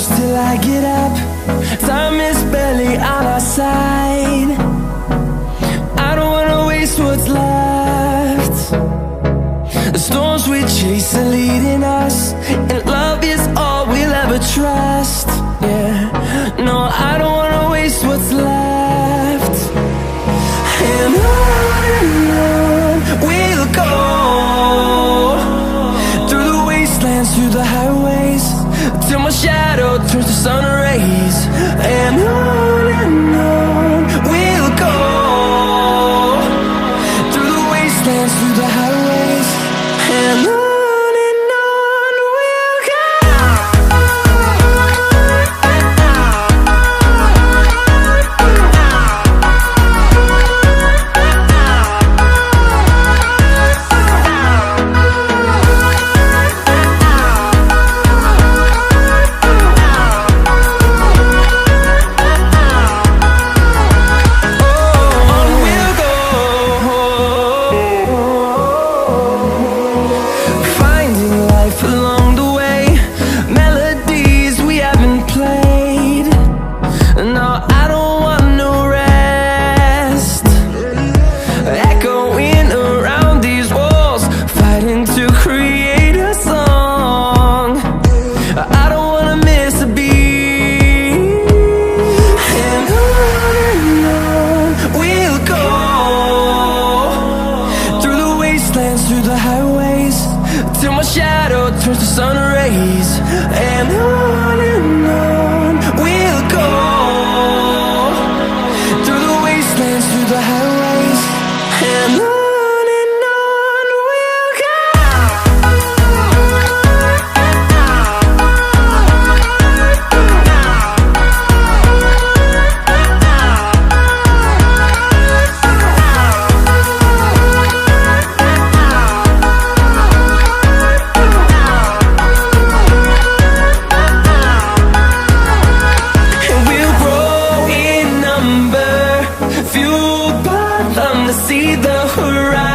close till I get up. Time is barely on our side. I don't wanna waste what's left. The storms we chase are leading us, and love is all we'll ever trust. Yeah, no, I don't wanna waste what's left. And on we'll go, through the wastelands, through the highways, till my shadow turns to sun rays. And on we'll go, through the wastelands, through the highways, and on we'll go. Along the way, melodies we haven't played. No, I don't want no rest. Echoing around these walls, fighting to create a song. I don't wanna miss a beat. And on we'll go, through the wastelands, through the highways, till my shadow turns to sun rays. And on we'll go, through the wastelands, through the highways, and on we'll go. Fueled by them to see the horizon.